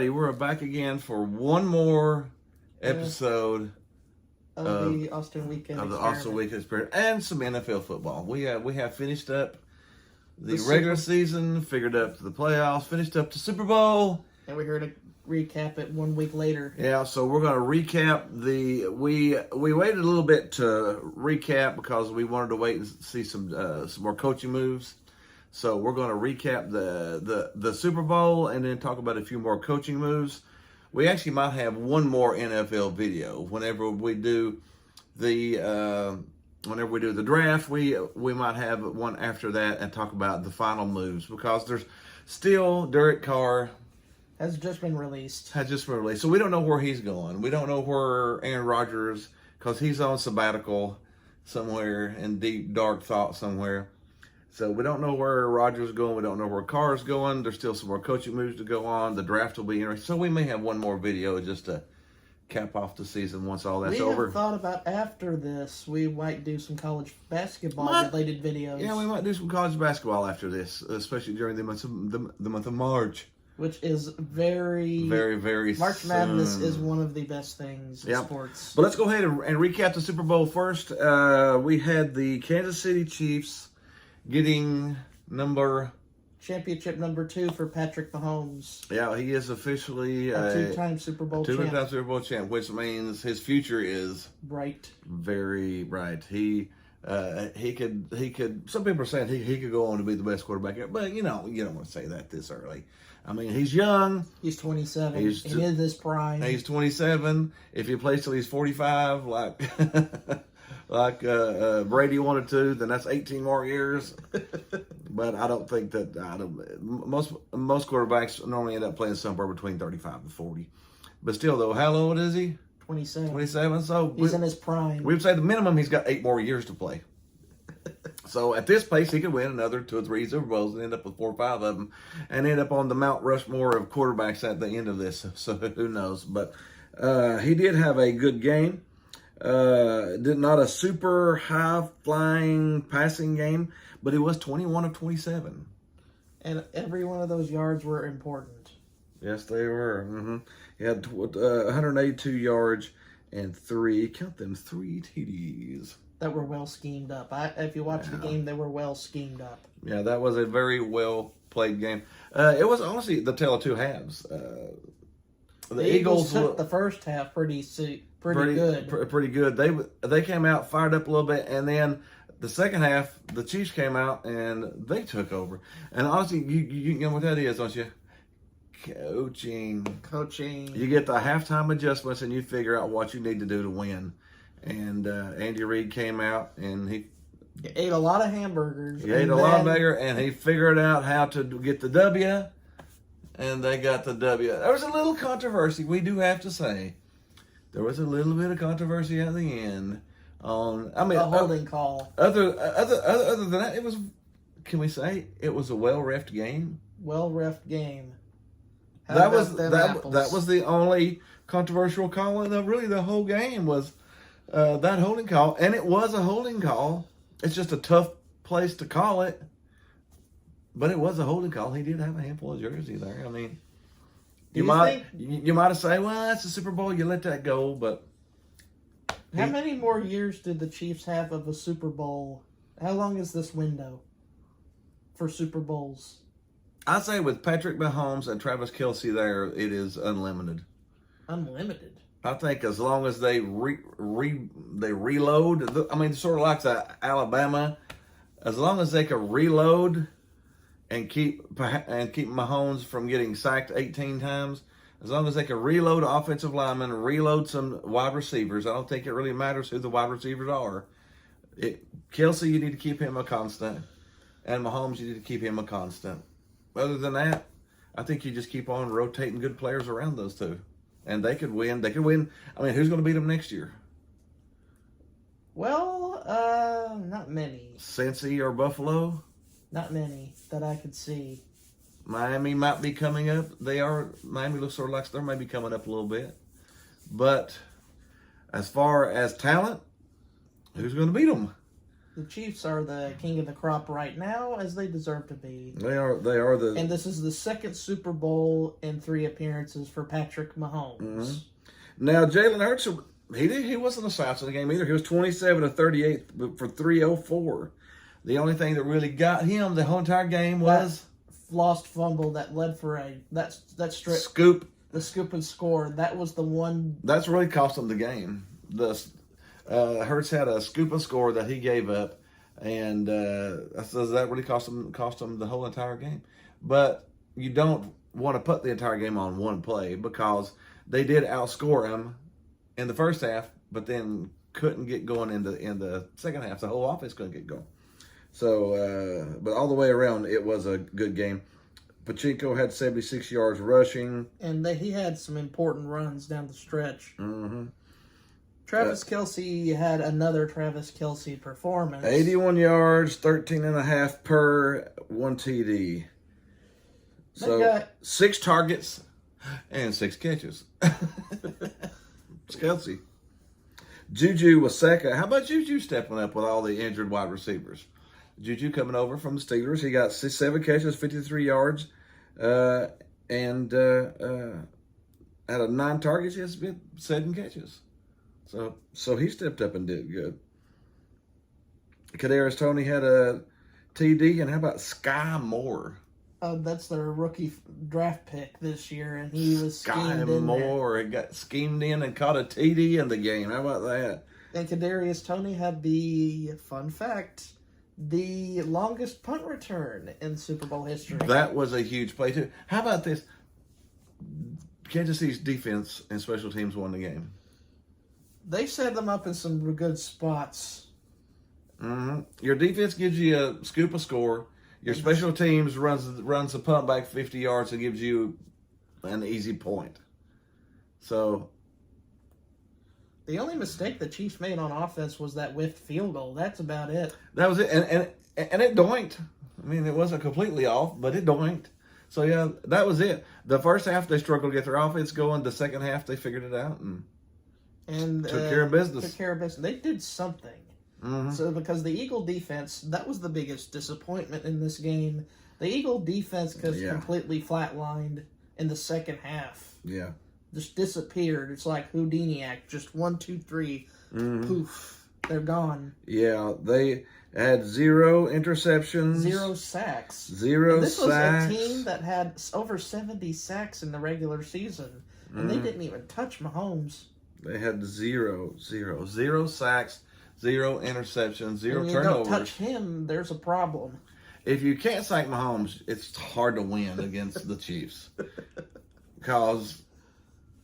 righty, we're back again for one more episode of the Austin Weekend of the Experiment. Austin Weekend Experiment and some NFL football. We have finished up the regular season, figured up to the playoffs, finished up the Super Bowl. And we're here to recap it 1 week later. Yeah, so we're going to recap we waited a little bit to recap because we wanted to wait and see some more coaching moves. So we're going to recap the Super Bowl and then talk about a few more coaching moves. We actually might have one more NFL video whenever we do the draft. We might have one after that and talk about the final moves because there's still Derek Carr has just been released. So we don't know where he's going. We don't know where Aaron Rodgers, because he's on sabbatical somewhere in deep dark thought somewhere. So we don't know where Rodgers is going. We don't know where Carr is going. There's still some more coaching moves to go on. The draft will be interesting. So we may have one more video just to cap off the season once all that's over. We have thought about after this, we might do some college basketball related videos. Yeah, we might do some college basketball after this, especially during the month of March. Which is very March soon. Madness is one of the best things in sports. But let's go ahead and recap the Super Bowl first. We had the Kansas City Chiefs getting championship number 2 for Patrick Mahomes. Yeah, he is officially a two-time Super Bowl champ, which means his future is bright, very bright. He could. Some people are saying he could go on to be the best quarterback ever, but you don't want to say that this early. I mean, he's young. He's 27. He's in his prime. He's 27. If he plays till he's 45, like Brady wanted to, then that's 18 more years. But I don't think that. Most quarterbacks normally end up playing somewhere between 35 and 40. But still, though, how old is he? 27. 27. So he's in his prime. We would say the minimum he's got 8 more years to play. So at this pace, he could win another 2 or 3 Super Bowls and end up with 4 or 5 of them, and end up on the Mount Rushmore of quarterbacks at the end of this. So who knows? But he did have a good game. Not a super high flying passing game, but it was 21 of 27. And every one of those yards were important. Yes, they were. Mm-hmm. He had 182 yards and 3 TDs. That were well schemed up. If you watch the game, they were well schemed up. Yeah, that was a very well played game. It was honestly the tale of two halves. The Eagles took the first half pretty good. Pretty good. They came out, fired up a little bit, and then the second half, the Chiefs came out and they took over. And honestly, you know what that is, don't you? Coaching. You get the halftime adjustments and you figure out what you need to do to win. And Andy Reid came out and he ate a lot of hamburgers. He ate a lot of burger and he figured out how to get the W. And they got the W. There was a little controversy, we do have to say. There was a little bit of controversy at the end on a holding call. Other than that, it was. Can we say it was a well-reffed game? Well-reffed game. That was the only controversial call in really the whole game was that holding call, and it was a holding call. It's just a tough place to call it, but it was a holding call. He did have a handful of jersey there. I mean, you might have said, well, that's the Super Bowl. You let that go, but how many more years did the Chiefs have of a Super Bowl? How long is this window for Super Bowls? I'd say with Patrick Mahomes and Travis Kelce there, it is unlimited. Unlimited? I think as long as they reload, I mean, sort of like the Alabama, as long as they can reload and keep Mahomes from getting sacked 18 times, as long as they can reload offensive linemen, reload some wide receivers, I don't think it really matters who the wide receivers are. Kelce, you need to keep him a constant, and Mahomes, you need to keep him a constant. Other than that, I think you just keep on rotating good players around those two. And they could win. I mean, who's going to beat them next year? Well, not many. Cincy or Buffalo? Not many that I could see. Miami might be coming up. Miami looks sort of like they might be coming up a little bit. But as far as talent, who's going to beat them? The Chiefs are the king of the crop right now, as they deserve to be. They are the. And this is the second Super Bowl in 3 appearances for Patrick Mahomes. Now Jalen Hurts, he wasn't a slouch in the game either. He was 27 of 38 for 304. The only thing that really got him the whole entire game was lost fumble that led for that strip scoop. The scoop and score. That was the one. That's really cost him the game. Hurts had a scoop and score that he gave up, and that really cost him the whole entire game. But you don't want to put the entire game on one play because they did outscore him in the first half, but then couldn't get going in the second half. The whole offense couldn't get going. So, but all the way around, it was a good game. Pacheco had 76 yards rushing. And he had some important runs down the stretch. Mm-hmm. Travis Kelce had another Travis Kelce performance. 81 yards, 13.5 per, 1 TD. So, 6 targets and 6 catches. It's Kelce. Juju was second. How about Juju stepping up with all the injured wide receivers? Juju coming over from the Steelers. He got 7 catches, 53 yards, and out of 9 targets, he has 7 catches. So he stepped up and did good. Kadarius Toney had a TD, and how about Sky Moore? That's their rookie draft pick this year, and he was Sky Moore. It got schemed in and caught a TD in the game. How about that? And Kadarius Toney had the fun fact. The longest punt return in Super Bowl history. That was a huge play, too. How about this? Kansas City's defense and special teams won the game. They set them up in some good spots. Mm-hmm. Your defense gives you a scoop of score. Your special teams runs the punt back 50 yards and gives you an easy point. So the only mistake the Chiefs made on offense was that whiffed field goal. That's about it. That was it. And it doinked. I mean, it wasn't completely off, but it doinked. So, yeah, that was it. The first half, they struggled to get their offense going. The second half, they figured it out and took care of business. They did something. Mm-hmm. So, because the Eagle defense, that was the biggest disappointment in this game. The Eagle defense completely flatlined in the second half. Yeah. Just disappeared. It's like Houdini act. Just 1, 2, 3. Mm-hmm. Poof. They're gone. Yeah, they had 0 interceptions. 0 sacks. 0 this sacks. was a team that had over 70 sacks in the regular season. And they didn't even touch Mahomes. They had 0 sacks, 0 interceptions, 0 and turnovers. Don't touch him, there's a problem. If you can't sack Mahomes, it's hard to win against the Chiefs. Because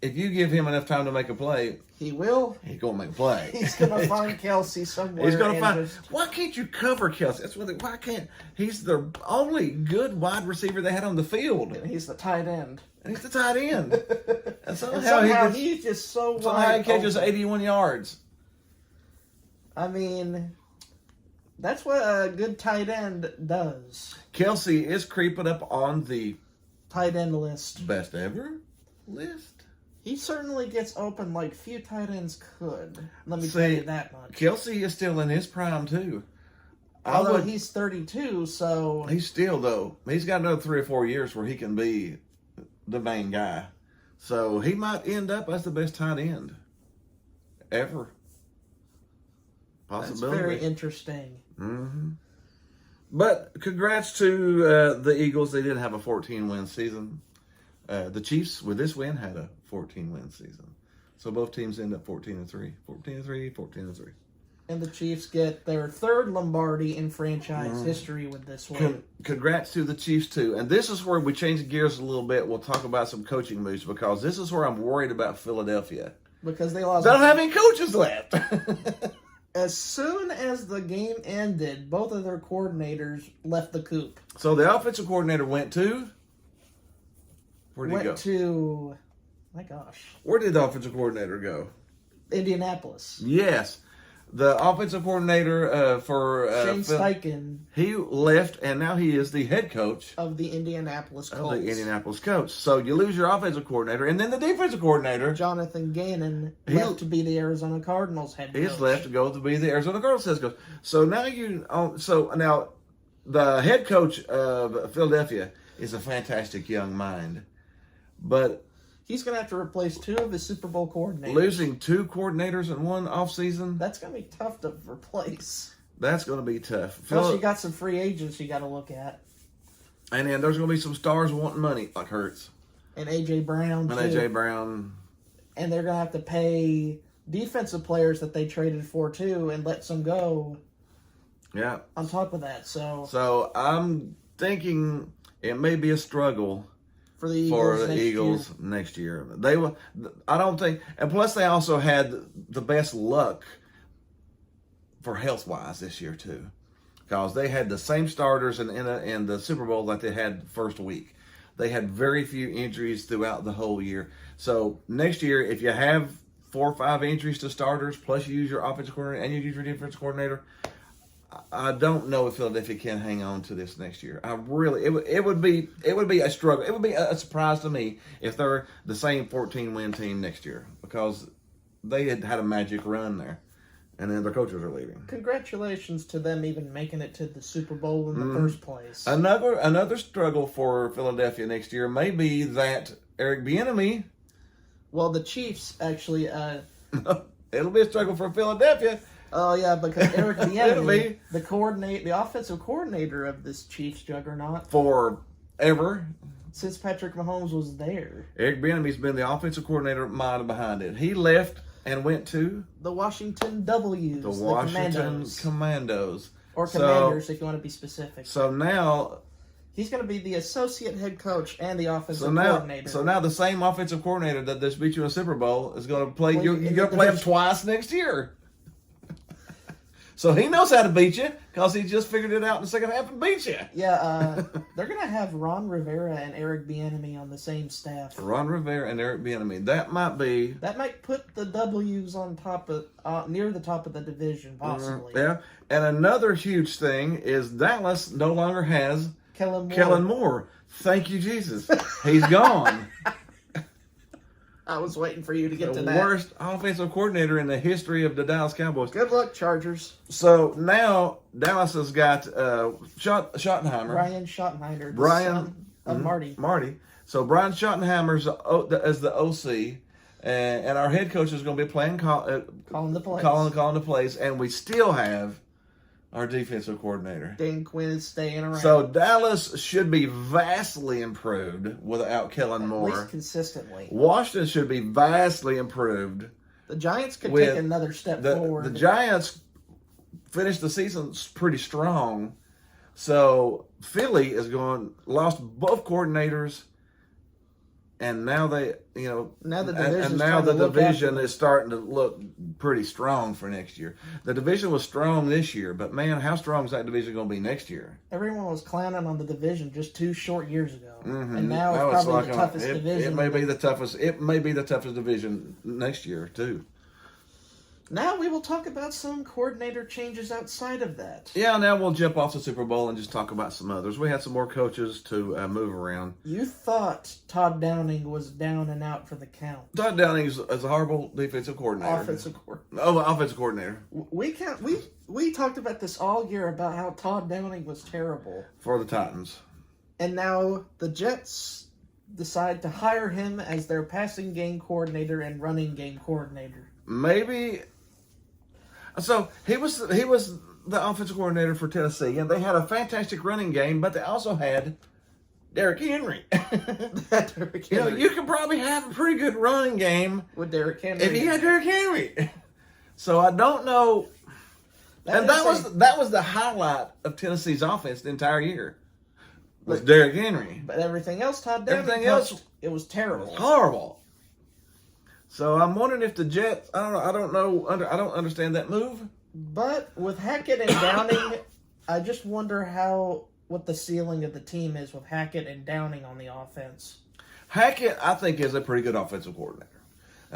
if you give him enough time to make a play, he will. He's gonna make a play. He's gonna find Kelce somewhere. He's gonna find. Why can't you cover Kelce? That's what. Why can't? He's the only good wide receiver they had on the field. And he's the tight end. And he's the tight end. And somehow he's just so wide. Somehow he catches 81 yards. I mean, that's what a good tight end does. Kelce is creeping up on the tight end list. Best ever list. He certainly gets open like few tight ends could. Let me tell you that much. Kelce is still in his prime, too. Although he's 32, so... He's still, though. He's got another 3 or 4 years where he can be the main guy. So he might end up as the best tight end ever. Possibility. That's very interesting. Mm-hmm. But congrats to the Eagles. They did have a 14-win season. The Chiefs, with this win, had a 14-win season. So both teams end up 14-3. 14-3, 14-3. And the Chiefs get their 3rd Lombardi in franchise history with this win. Congrats to the Chiefs, too. And this is where we change gears a little bit. We'll talk about some coaching moves because this is where I'm worried about Philadelphia. Because they lost. They don't have any coaches left. As soon as the game ended, both of their coordinators left the coop. So the offensive coordinator went to? Where did he go? Went to, my gosh. Where did the offensive coordinator go? Indianapolis. Yes. the offensive coordinator for Shane Steichen he left, and now he is the head coach of the Indianapolis Colts. So you lose your offensive coordinator, and then the defensive coordinator, Jonathan Gannon, left to be the Arizona Cardinals head coach. He's left to go to be the Arizona Cardinals head coach. So now now the head coach of Philadelphia is a fantastic young mind, but he's going to have to replace 2 of his Super Bowl coordinators. Losing 2 coordinators in one offseason, that's going to be tough to replace. That's going to be tough. Plus, you got some free agents you got to look at. And then there's going to be some stars wanting money, like Hurts. And A.J. Brown, And A.J. Brown. And they're going to have to pay defensive players that they traded for, too, and let some go. Yeah. On top of that, So I'm thinking it may be a struggle for the Eagles next year. They will. I don't think, and plus they also had the best luck for health wise this year too, because they had the same starters in the Super Bowl that they had the first week. They had very few injuries throughout the whole year. So next year, if you have 4 or 5 injuries to starters, plus you use your offensive coordinator and you use your defensive coordinator, I don't know if Philadelphia can hang on to this next year. It would be a struggle. It would be a surprise to me if they're the same 14-win team next year, because they had a magic run there, and then their coaches are leaving. Congratulations to them even making it to the Super Bowl in the first place. Another struggle for Philadelphia next year may be that Eric Bieniemy. Well, the Chiefs actually. It'll be a struggle for Philadelphia. Oh yeah, because Eric Bieniemy, the offensive coordinator of this Chiefs juggernaut, forever since Patrick Mahomes was there. Eric Bieniemy's been the offensive coordinator behind it. He left and went to the Washington W's, the Washington Commandos, or Commanders if you want to be specific. So now he's going to be the associate head coach and the offensive coordinator. So now the same offensive coordinator that just beat you in a Super Bowl is going to play. You're going to play him twice next year. So he knows how to beat you because he just figured it out in the second half and beat you. Yeah, they're going to have Ron Rivera and Eric Bieniemy on the same staff. Ron Rivera and Eric Bieniemy. That might put the W's on top of near the top of the division, possibly. Yeah, and another huge thing is Dallas no longer has Kellen Moore. Thank you, Jesus. He's gone. I was waiting for you to get to that. The worst offensive coordinator in the history of the Dallas Cowboys. Good luck, Chargers. So now Dallas has got Schottenheimer. Brian Schottenheimer, the son of Marty. So Brian Schottenheimer is the OC, and our head coach is going to be calling the plays, and we still have our defensive coordinator. Dan Quinn is staying around. So Dallas should be vastly improved without Kellen Moore. At least consistently. Washington should be vastly improved. The Giants could take another step forward. The Giants finished the season pretty strong. So Philly lost both coordinators. And now the division is starting to look pretty strong for next year. The division was strong this year, but man, how strong is that division going to be next year? Everyone was clowning on the division just 2 short years ago, and now it's probably the toughest division. It may be the toughest. It may be the toughest division next year too. Now we will talk about some coordinator changes outside of that. Yeah, now we'll jump off the Super Bowl and just talk about some others. We had some more coaches to move around. You thought Todd Downing was down and out for the count. Todd Downing is a horrible defensive coordinator. Offensive coordinator. Oh, offensive coordinator. We talked about this all year about how Todd Downing was terrible. For the Titans. And now the Jets decide to hire him as their passing game coordinator and running game coordinator. Maybe... So he was the offensive coordinator for Tennessee, and they had a fantastic running game, but they also had Derrick Henry. You could probably have a pretty good running game with Derrick Henry if you had Derrick Henry. So I don't know. That was the highlight of Tennessee's offense the entire year. Was Derrick Henry. But everything else, Todd Downing, it was terrible. It was horrible. So I'm wondering if the Jets, I don't know, I don't understand that move. But with Hackett and Downing, I just wonder what the ceiling of the team is with Hackett and Downing on the offense. Hackett, I think, is a pretty good offensive coordinator.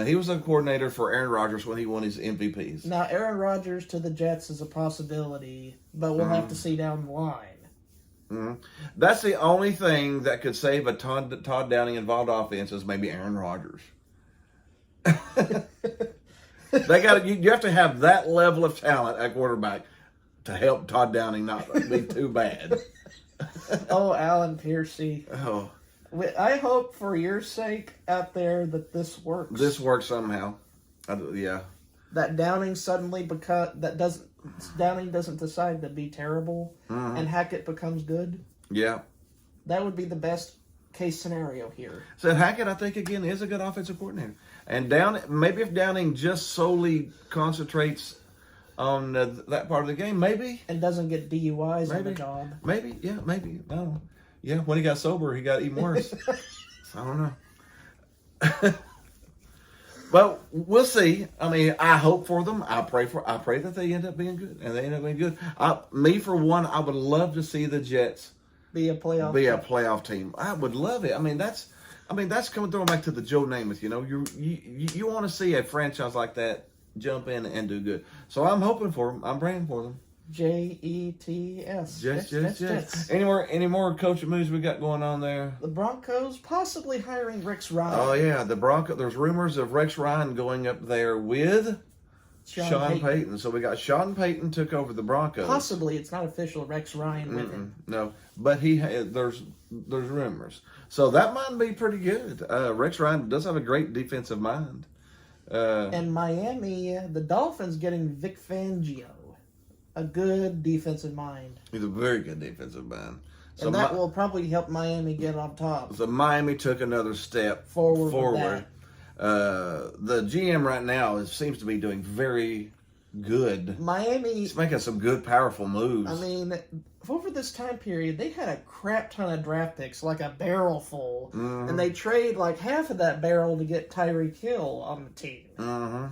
He was a coordinator for Aaron Rodgers when he won his MVPs. Now, Aaron Rodgers to the Jets is a possibility, but we'll have to see down the line. Mm-hmm. That's the only thing that could save a Todd Downing involved offense is maybe Aaron Rodgers. They got you have to have that level of talent at quarterback to help Todd Downing not be too bad. Oh, Alan Piercy. Oh, I hope for your sake out there that this works. this works somehow. Yeah. That Downing suddenly Downing doesn't decide to be terrible, and Hackett becomes good. Yeah. That would be the best case scenario here. So Hackett, I think, again, is a good offensive coordinator. And maybe if Downing just solely concentrates on that part of the game, maybe. And doesn't get DUIs on the job. Maybe, yeah, maybe. I don't know. Yeah, when he got sober, he got even worse. So, I don't know. But we'll see. I mean, I hope for them. I pray that they end up being good, and they end up being good. Me for one, I would love to see the Jets be a playoff team. I would love it. I mean, that's coming throwing back to the Joe Namath. You know, you want to see a franchise like that jump in and do good. So I'm hoping for them. I'm praying for them. Jets. Jets. Any more coaching moves we got going on there? The Broncos possibly hiring Rex Ryan. Oh yeah, the Broncos. There's rumors of Rex Ryan going up there with Sean Payton. So we got Sean Payton took over the Broncos. Possibly, it's not official. Rex Ryan with him. No, but there's rumors. So that might be pretty good. Rex Ryan does have a great defensive mind. And Miami, the Dolphins getting Vic Fangio. A good defensive mind. He's a very good defensive mind. So and that will probably help Miami get on top. So Miami took another step forward. The GM right now seems to be doing very good. He's making some good, powerful moves. I mean, over this time period, they had a crap ton of draft picks, like a barrel full. Mm-hmm. And they trade like half of that barrel to get Tyreek Hill on the team. Mm-hmm.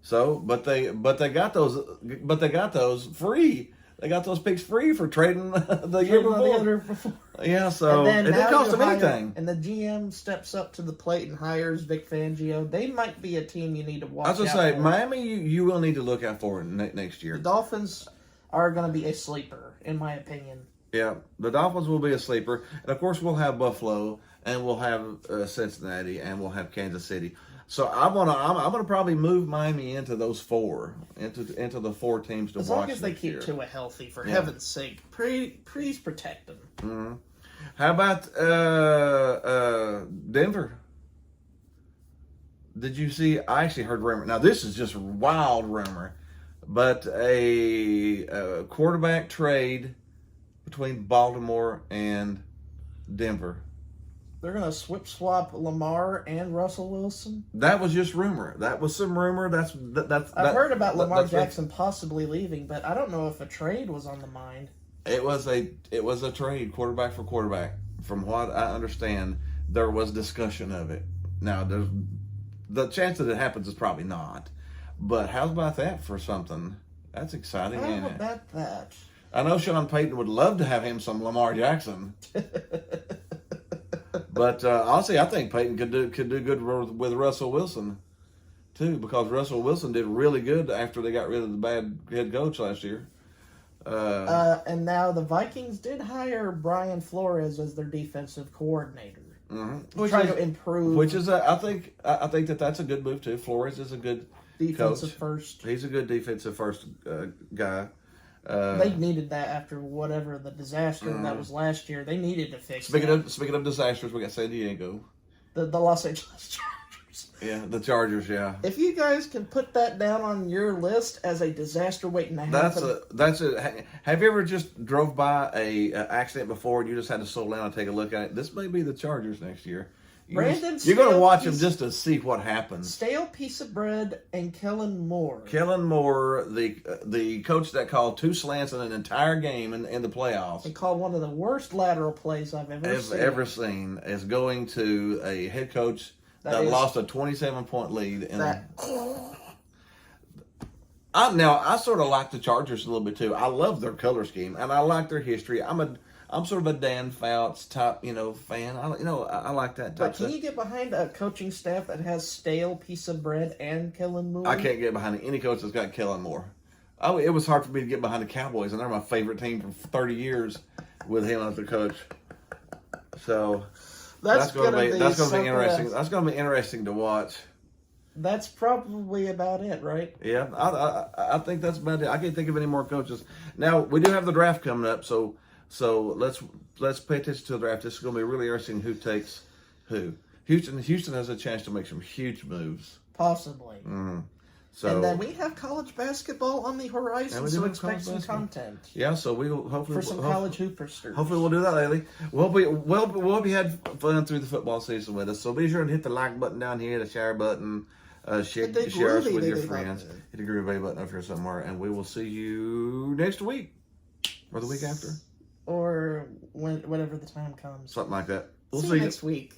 So, but they got those free. They got those picks free for trading the year before. Yeah, so it didn't cost them anything. And the GM steps up to the plate and hires Vic Fangio. They might be a team you need to watch out for. I was going to say, Miami, you will need to look out for next year. The Dolphins are going to be a sleeper, in my opinion. Yeah, the Dolphins will be a sleeper. And, of course, we'll have Buffalo, and we'll have Cincinnati, and we'll have Kansas City. So I'm gonna probably move Miami into those four, into the four teams to watch. As long as they keep Tua healthy, for heaven's sake, please protect them. Mm-hmm. How about Denver? Did you see? I actually heard rumor. Now this is just wild rumor, but a quarterback trade between Baltimore and Denver. They're going to swap Lamar and Russell Wilson? That was just rumor. That was some rumor. I've heard about Lamar Jackson possibly leaving, but I don't know if a trade was on the mind. It was a trade, quarterback for quarterback. From what I understand, there was discussion of it. Now, the chance that it happens is probably not. But how about that for something? That's exciting, ain't it? How about that? I know Sean Payton would love to have him some Lamar Jackson. But honestly, I think Peyton could do good with Russell Wilson too, because Russell Wilson did really good after they got rid of the bad head coach last year. And now the Vikings did hire Brian Flores as their defensive coordinator. Mm-hmm. Trying to improve. Which is, I think that's a good move too. Flores is a good defensive coach. First. He's a good defensive first guy. They needed that after whatever the disaster that was last year. They needed to fix that. Speaking of disasters, we got San Diego. The Los Angeles Chargers. Yeah, the Chargers, yeah. If you guys can put that down on your list as a disaster waiting to happen. That's it. Have you ever just drove by a accident before and you just had to slow down and take a look at it? This may be the Chargers next year. You're going to watch them just to see what happens. Stale piece of bread and Kellen Moore. Kellen Moore, the coach that called 2 slants in an entire game in the playoffs. He called one of the worst lateral plays I've ever seen. Is going to a head coach that lost a 27-point lead. I sort of like the Chargers a little bit too. I love their color scheme and I like their history. I'm I'm sort of a Dan Fouts type, fan. I like that type But can stuff. you get behind a coaching staff that has stale piece of bread and Kellen Moore? I can't get behind any coach that's got Kellen Moore. Oh, it was hard for me to get behind the Cowboys, and they're my favorite team for 30 years with him as the coach. So that's going to be interesting. That's going to be interesting to watch. That's probably about it, right? Yeah, I think that's about it. I can't think of any more coaches. Now we do have the draft coming up, so let's pay attention to the draft. This is going to be really interesting. Who takes who? Houston has a chance to make some huge moves. Possibly. So, and then we have college basketball on the horizon, so expect some content. Yeah, so we will hopefully for some college hoopers. Hopefully we'll do that lately. We'll be had fun through the football season with us. So be sure to hit the like button down here, the share button, share us with your friends. Hit the groovy button up here somewhere, and we will see you next week or the week after, or whenever the time comes. Something like that. We'll see you next week.